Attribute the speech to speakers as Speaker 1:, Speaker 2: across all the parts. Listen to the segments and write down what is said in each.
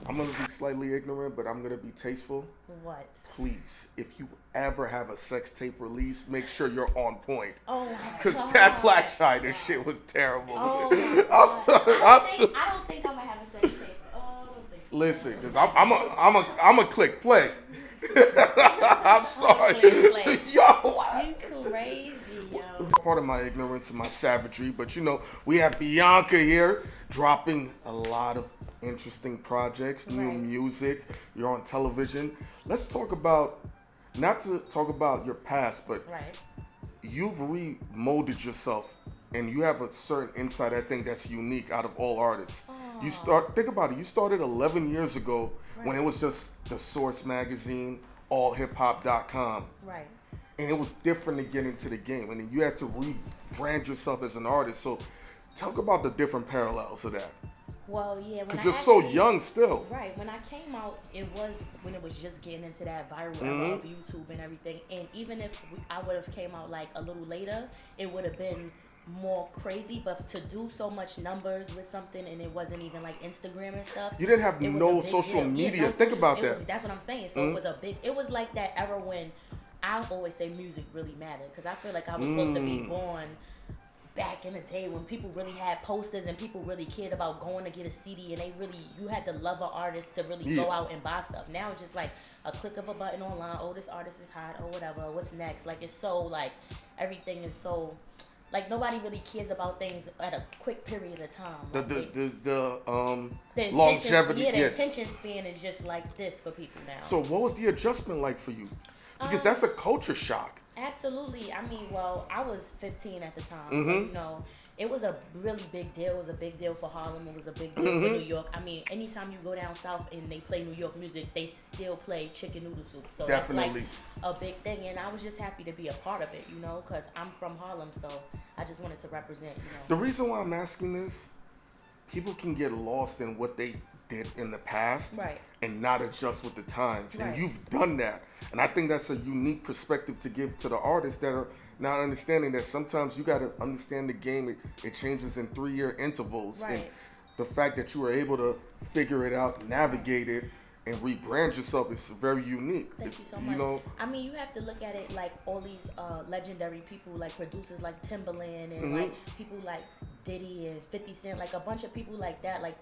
Speaker 1: I'm gonna be slightly ignorant, but I'm gonna be tasteful.
Speaker 2: What?
Speaker 1: Please, if you ever have a sex tape release, make sure you're on point.
Speaker 2: Oh my
Speaker 1: Cause that
Speaker 2: god.
Speaker 1: Black China shit was terrible.
Speaker 2: Oh my
Speaker 1: I'm
Speaker 2: god.
Speaker 1: sorry. I'm sorry.
Speaker 2: I don't think I'm gonna have a sex tape. Oh, I don't think
Speaker 1: Listen, cause
Speaker 2: so.
Speaker 1: I'm a click play. I'm sorry.
Speaker 2: Play.
Speaker 1: Yo, what?
Speaker 2: You crazy, yo.
Speaker 1: Part of my ignorance and my savagery, but you know, we have Bianca here dropping a lot of interesting projects, new
Speaker 2: Right.
Speaker 1: music. You're on television. Let's talk about, not to talk about your past, but
Speaker 2: Right.
Speaker 1: you've remolded yourself and you have a certain insight, I think, that's unique out of all artists. Think about it, you started 11 years ago when it was just the Source magazine, allhiphop.com.
Speaker 2: Right.
Speaker 1: And it was different to get into the game. And then you had to rebrand yourself as an artist. So talk about the different parallels of that.
Speaker 2: Well, yeah.
Speaker 1: Because you're so young still.
Speaker 2: Right. When I came out, it was when it was just getting into that viral era of YouTube and everything. And even if I would have came out like a little later, it would have been more crazy. But to do so much numbers with something and it wasn't even like Instagram and stuff.
Speaker 1: You didn't have
Speaker 2: it was
Speaker 1: no
Speaker 2: a big
Speaker 1: social
Speaker 2: deal.
Speaker 1: media.
Speaker 2: Yeah, no
Speaker 1: Think
Speaker 2: social-
Speaker 1: about
Speaker 2: it
Speaker 1: that.
Speaker 2: was- that's what I'm saying. So it was like that era when I always say music really mattered. Because I feel like I was supposed to be born back in the day when people really had posters and people really cared about going to get a CD and you had to love an artist to really go out and buy stuff. Now it's just like a click of a button online. Oh, this artist is hot or whatever. What's next? Like it's so like everything is so like nobody really cares about things at a quick period of time. Like
Speaker 1: The
Speaker 2: attention-
Speaker 1: longevity.
Speaker 2: Yeah, the
Speaker 1: Yes.
Speaker 2: attention span is just like this for people now.
Speaker 1: So what was the adjustment like for you? Because that's a culture shock.
Speaker 2: Absolutely. I mean, well, I was 15 at the time, so you know, it was a really big deal. It was a big deal for Harlem. It was a big deal for New York. I mean, anytime you go down south and they play New York music, they still play chicken noodle soup. So
Speaker 1: Definitely.
Speaker 2: that's like a big thing, and I was just happy to be a part of it, you know, because I'm from Harlem, so I just wanted to represent, you know.
Speaker 1: The reason why I'm asking this, people can get lost in what they did in the past
Speaker 2: Right.
Speaker 1: and not adjust with the times. And
Speaker 2: Right.
Speaker 1: you've done that. And I think that's a unique perspective to give to the artists that are now understanding that sometimes you got to understand the game. It changes in 3-year intervals.
Speaker 2: Right.
Speaker 1: And the fact that you were able to figure it out, navigate it, and rebrand yourself is very unique.
Speaker 2: Thank you so much.
Speaker 1: You know,
Speaker 2: I mean, you have to look at it like all these legendary people, like producers like Timbaland and like people like Diddy and 50 Cent, like a bunch of people like that, like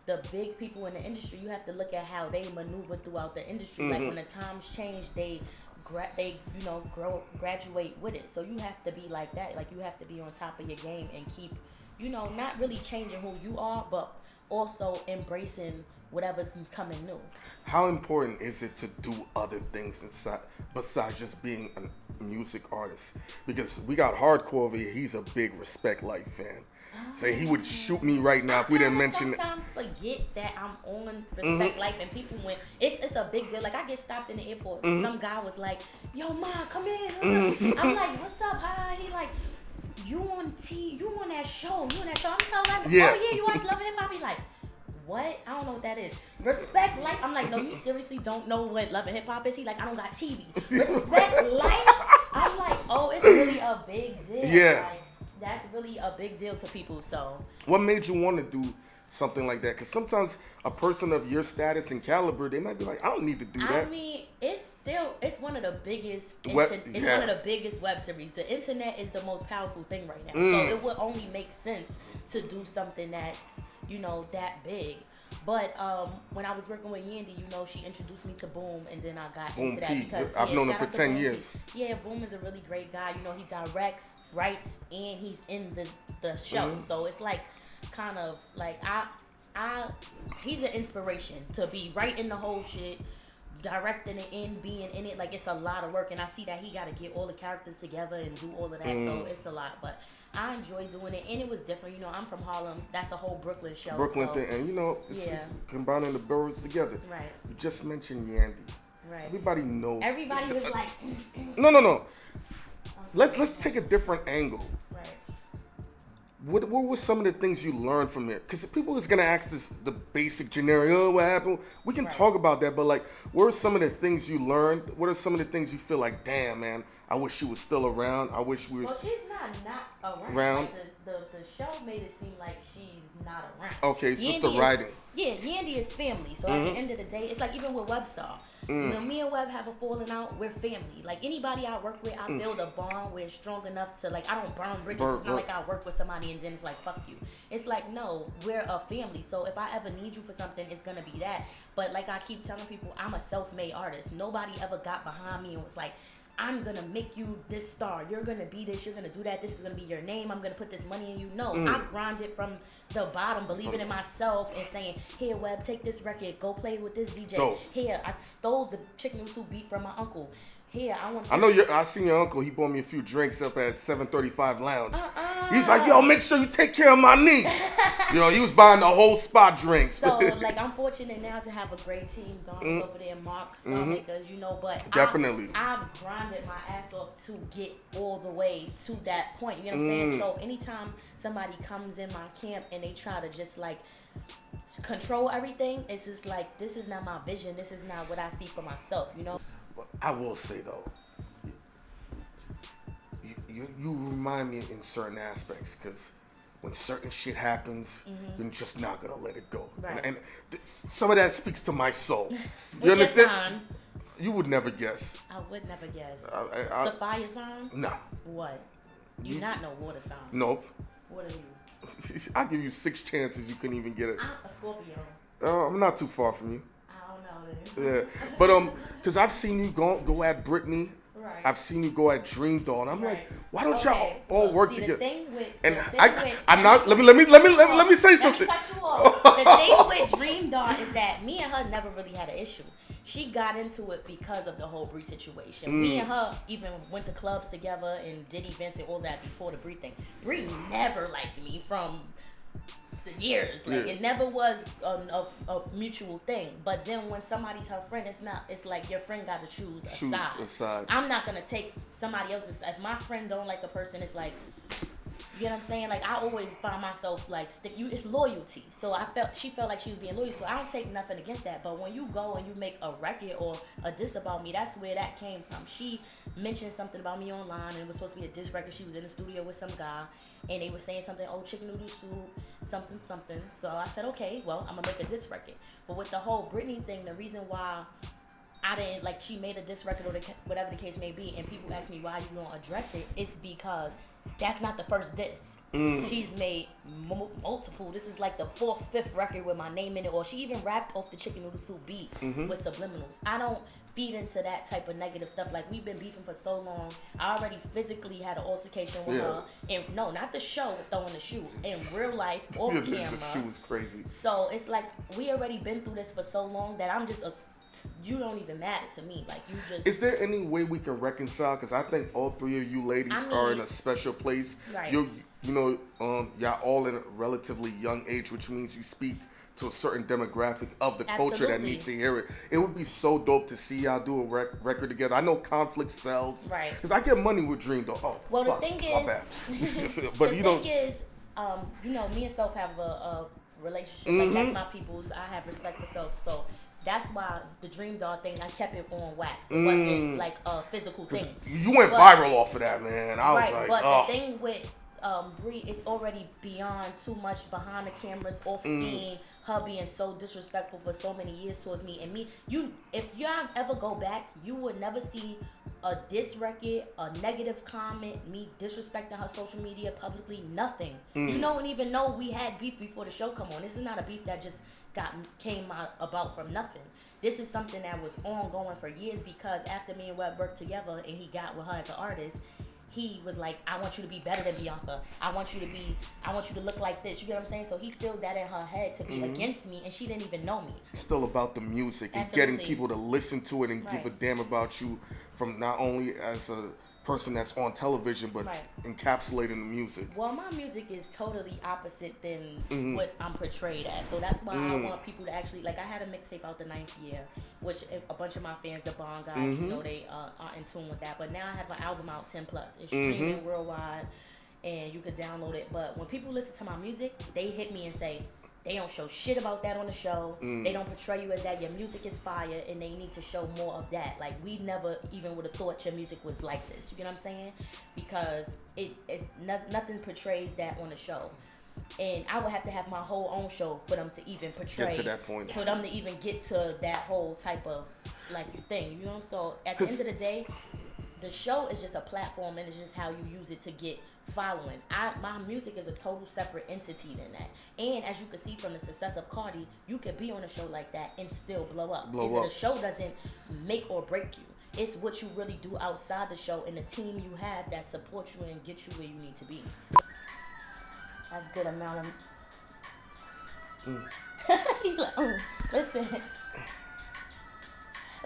Speaker 2: the big people in the industry. You have to look at how they maneuver throughout the industry. Like when the times change, they graduate with it. So you have to be like that. Like you have to be on top of your game and keep, you know, not really changing who you are, but also embracing whatever's coming new.
Speaker 1: how important is it to do other things inside besides just being a music artist? Because we got Hardcore over here. He's a big Respect Life fan. So he would shoot me right now if we didn't mention it.
Speaker 2: I sometimes forget that I'm on Respect Life and people went. It's a big deal. Like I get stopped in the airport. Some guy was like, "Yo, ma, come in." I'm like, "What's up?" Hi. He like, "You on that show? You on that show?" I'm telling him,
Speaker 1: Yeah.
Speaker 2: "Oh yeah, you watch Love and Hip Hop?" He's like, "What? I don't know what that is." Respect Life. I'm like, "No, you seriously don't know what Love and Hip Hop is?" He like, "I don't got TV." Respect Life. I'm like, "Oh, it's really a big deal."
Speaker 1: Yeah.
Speaker 2: Like, that's really a big deal to people. So
Speaker 1: What made you want to do something like that? Because sometimes a person of your status and caliber, they might be like, I don't need to do that.
Speaker 2: I mean, it's one of the biggest
Speaker 1: Web
Speaker 2: series. The internet is the most powerful thing right now.
Speaker 1: Mm.
Speaker 2: So it would only make sense to do something that's, you know, that big. But when I was working with Yandy, you know, she introduced me to Boom, and then I got
Speaker 1: Boom
Speaker 2: into that
Speaker 1: P.
Speaker 2: because
Speaker 1: I've known him
Speaker 2: shout out
Speaker 1: for
Speaker 2: to
Speaker 1: 10
Speaker 2: Boom P.
Speaker 1: years.
Speaker 2: Yeah, Boom is a really great guy. You know, he directs, writes, and he's in the show. So it's like kind of like he's an inspiration to be right in the whole shit, directing it and being in it. Like it's a lot of work, and I see that he got to get all the characters together and do all of that. So it's a lot, but I enjoy doing it, and it was different. You know, I'm from Harlem. That's a whole Brooklyn show.
Speaker 1: Brooklyn
Speaker 2: so,
Speaker 1: thing. And you know, it's
Speaker 2: yeah.
Speaker 1: just combining the boroughs together.
Speaker 2: Right.
Speaker 1: You just mentioned Yandy.
Speaker 2: Right.
Speaker 1: Everybody knows.
Speaker 2: Everybody was like,
Speaker 1: No. Let's take a different angle.
Speaker 2: right.
Speaker 1: What were some of the things you learned from it? Because people is gonna ask this the basic generic, oh, what happened? We can
Speaker 2: Right.
Speaker 1: talk about that, but like, what are some of the things you learned? What are some of the things you feel like, damn, man, I wish she was still around. I wish we was.
Speaker 2: Well, she's not around.
Speaker 1: Around.
Speaker 2: Like the show made it seem like she's not around.
Speaker 1: Okay, it's just the writing.
Speaker 2: Yeah, Yandy is family. So at the end of the day, it's like even with Webstar. When me and Web have a falling out, we're family. Like anybody I work with, I build a bond where it's strong enough to like I don't burn bridges. It's not like I work with somebody and then it's like fuck you. It's like no, we're a family. So if I ever need you for something, it's gonna be that. But like I keep telling people, I'm a self-made artist. Nobody ever got behind me and was like, I'm gonna make you this star. You're gonna be this. You're gonna do that. This is gonna be your name. I'm gonna put this money in you. No, I grinded from the bottom, believing in myself and saying, "Here, Web, take this record. Go play with this DJ.
Speaker 1: Dope.
Speaker 2: Here, I stole the chicken noodle soup beat from my uncle. Here, I want.
Speaker 1: I know I seen your uncle. He bought me a few drinks up at 735 Lounge. He's like, yo, make sure you take care of my niece. You know, he was buying the whole spot drinks.
Speaker 2: So, like, I'm fortunate now to have a great team. Don's over there, Mark, Starmakers, you know, but
Speaker 1: definitely.
Speaker 2: I've grinded my ass off to get all the way to that point. You know what I'm saying? So, anytime somebody comes in my camp and they try to just, like, control everything, it's just like, this is not my vision. This is not what I see for myself, you know?
Speaker 1: But I will say, though, you remind me in certain aspects because when certain shit happens, you're just not going to let it go.
Speaker 2: Right.
Speaker 1: And some of that speaks to my soul.
Speaker 2: What's
Speaker 1: You understand?
Speaker 2: your sign?
Speaker 1: You would never guess.
Speaker 2: I would never guess.
Speaker 1: I
Speaker 2: Sapphire sign?
Speaker 1: No.
Speaker 2: What? You not know water sign.
Speaker 1: Nope.
Speaker 2: What are you?
Speaker 1: I'll give you 6 chances you couldn't even get it.
Speaker 2: I'm a Scorpio.
Speaker 1: I'm not too far from you.
Speaker 2: I don't know.
Speaker 1: Yeah. But, because I've seen you go at Britney.
Speaker 2: Right.
Speaker 1: I've seen you go at DreamDoll, and I'm like, why don't y'all all
Speaker 2: Look,
Speaker 1: work
Speaker 2: see,
Speaker 1: together?
Speaker 2: The thing with,
Speaker 1: And
Speaker 2: the thing
Speaker 1: I'm not.
Speaker 2: with,
Speaker 1: Let me say something.
Speaker 2: Let me cut you off. The thing with DreamDoll is that me and her never really had an issue. She got into it because of the whole Bree situation. Me and her even went to clubs together and did events and all that before the Bree thing. Bree never liked me from the years. Like it never was a mutual thing. But then when somebody's her friend, it's like your friend got to choose a side. I'm not gonna take somebody else's side. If my friend don't like a person, it's like, you know what I'm saying? Like I always find myself like it's loyalty. So she felt like she was being loyal. So I don't take nothing against that. But when you go and you make a record or a diss about me, that's where that came from. She mentioned something about me online and it was supposed to be a diss record. She was in the studio with some guy and they were saying something, oh, chicken noodle soup, something. So I said, okay, well, I'm gonna make a diss record. But with the whole Britney thing, the reason why I didn't, like, she made a diss record or whatever the case may be, and people ask me why you don't address it, it's because that's not the first diss. She's made multiple. This is like the 4th, 5th record with my name in it, or she even rapped off the chicken noodle soup beat with subliminals. I don't feed into that type of negative stuff. Like, we've been beefing for so long. I already physically had an altercation with her. And no, not the show, throwing the shoe. In real life, off camera.
Speaker 1: The shoe was crazy.
Speaker 2: So it's like, we already been through this for so long that I'm just you don't even matter to me. Like, you just...
Speaker 1: Is there any way we can reconcile? Because I think all 3 of you ladies are in a special place.
Speaker 2: Right.
Speaker 1: You know, y'all all in a relatively young age, which means you speak to a certain demographic of the culture that needs to hear it. It would be so dope to see y'all do a record together. I know conflict sells.
Speaker 2: Right.
Speaker 1: Because I get money with DreamDoll. Oh,
Speaker 2: well,
Speaker 1: fuck,
Speaker 2: the thing
Speaker 1: my
Speaker 2: is...
Speaker 1: bad. But
Speaker 2: the thing is, you know, me and Self have a relationship. Like, that's my people's. I have respect for Self, so... That's why the DreamDoll thing, I kept it on wax. It wasn't like a physical thing.
Speaker 1: You went viral off of that, man. I was like,
Speaker 2: but the thing with Bree is already beyond too much behind the cameras, off scene, her being so disrespectful for so many years towards me. And me, if y'all ever go back, you would never see a diss record, a negative comment, me disrespecting her social media publicly, nothing. You don't even know we had beef before the show come on. This is not a beef that just came out about from nothing. This is something that was ongoing for years because after me and Webb worked together and he got with her as an artist, he was like, I want you to be better than Bianca. I want you to look like this. You get what I'm saying? So he filled that in her head to be against me, and she didn't even know me.
Speaker 1: It's still about the music and getting people to listen to it and give a damn about you from not only as a person that's on television, but encapsulating the music.
Speaker 2: Well, my music is totally opposite than what I'm portrayed as. So that's why I want people to actually, like, I had a mixtape out the 9th year, which a bunch of my fans, the Bond guys, you know, they are in tune with that. But now I have an album out 10+. It's streaming worldwide, and you can download it. But when people listen to my music, they hit me and say, they don't show shit about that on the show. They don't portray you as that. Your music is fire, and they need to show more of that. Like, we never even would have thought your music was like this. You get what I'm saying? Because it's nothing portrays that on the show. And I would have to have my whole own show for them to even portray.
Speaker 1: Get to that point.
Speaker 2: For them to even get to that whole type of like thing, you know. So at the end of the day, the show is just a platform, and it's just how you use it to get following. My music is a total separate entity than that. And as you can see from the success of Cardi, you could be on a show like that and still blow up. The show doesn't make or break you. It's what you really do outside the show and the team you have that supports you and gets you where you need to be. That's good amount of. He's like, listen.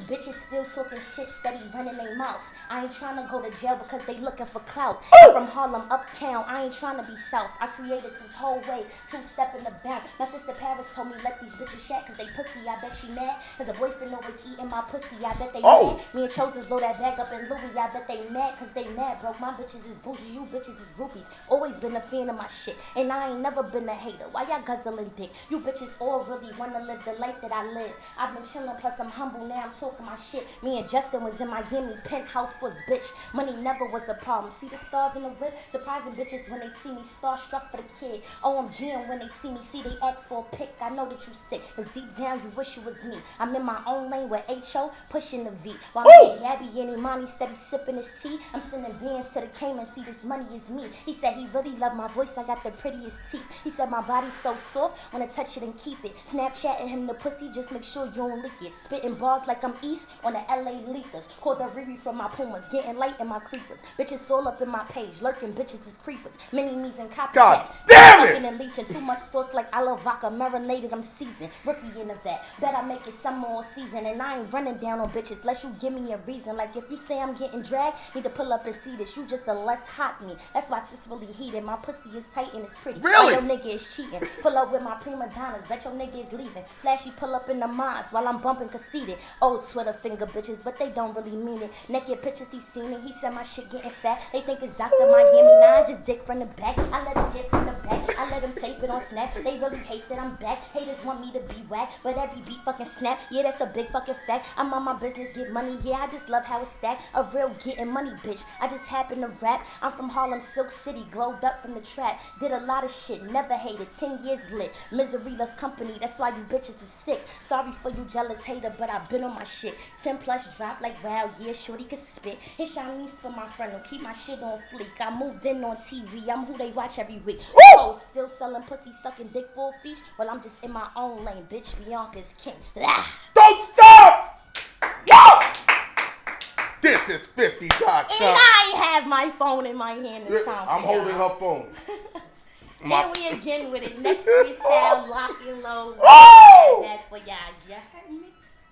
Speaker 2: Bitches still talking shit, steady running their mouth. I ain't trying to go to jail because they looking for clout. I'm from Harlem, uptown, I ain't trying to be south. I created this whole way, 2-step in the bounce. My sister Paris told me let these bitches chat cause they pussy. I bet she mad cause her boyfriend always eating my pussy. I bet they mad. Me and Chose blow that bag up in Louis. I bet they mad cause they mad, bro. My bitches is bougie, you bitches is groupies. Always been a fan of my shit, and I ain't never been a hater. Why y'all guzzling dick? You bitches all really wanna live the life that I live. I've been chilling, plus I'm humble now. I'm talking my shit. Me and Justin was in Miami, penthouse for his bitch. Money never was a problem. See the stars in the whip? Surprising bitches when they see me, starstruck for the kid. OMG, and when they see me, see they ask for a pic. I know that you sick, cause deep down you wish you was me. I'm in my own lane with H.O. pushing the V. While me and Gabby and Imani steady sipping his tea. I'm sending bands to the Cayman, see this money is me. He said he really loved my voice, I got the prettiest teeth. He said my body's so soft, wanna touch it and keep it. Snapchatting him the pussy, just make sure you don't lick it. Spitting bars like I'm East on the LA Leakers. Called the Riri from my Pumas, getting light in my creepers. Bitches all up in my page, lurking bitches is creepers. Mini me's and copycats.
Speaker 1: God damn it!
Speaker 2: And leeching too much sauce like I love vodka, marinated, I'm seasoned. Rookie in the vat, bet I make it summer all season. And I ain't running down on bitches, unless you give me a reason. Like if you say I'm getting dragged, need to pull up and see this. You just a less hot me. That's why it's really heated. My pussy is tight and it's pretty.
Speaker 1: Really?
Speaker 2: While your nigga is cheating. Pull up with my prima donnas, bet your nigga is leaving. Flashy pull up in the mosque while I'm bumping conceited. Old Twitter finger bitches, but they don't really mean it. Naked pictures, he seen it. He said my shit getting fat. They think it's Dr. Miami 9, just dick from the back. I let him get from the back. I let him tape it on Snap. They really hate that I'm back. Haters want me to be whack, but every beat fucking snap. Yeah, that's a big fucking fact. I'm on my business, get money. Yeah, I just love how it's stacked. A real getting money bitch. I just happen to rap. I'm from Harlem, Silk City, glowed up from the trap. Did a lot of shit, never hated. 10 years lit. Miseryless company. That's why you bitches is sick. Sorry for you jealous hater, but I've been on my shit. 10 plus drop like wow, yeah, shorty could spit. Hit Chinese for my friend, keep my shit on fleek. I moved in on TV, I'm who they watch every week. Oh, still selling pussy, sucking dick full feet. Well, I'm just in my own lane, bitch. Bianca's king.
Speaker 1: Don't stop! Yo! This is 50 Dot.
Speaker 2: And I ain't have my phone in my hand this time.
Speaker 1: I'm holding her phone.
Speaker 2: And we again with it. Next freestyle, lock and load.
Speaker 1: Oh!
Speaker 2: Back for y'all. You heard me?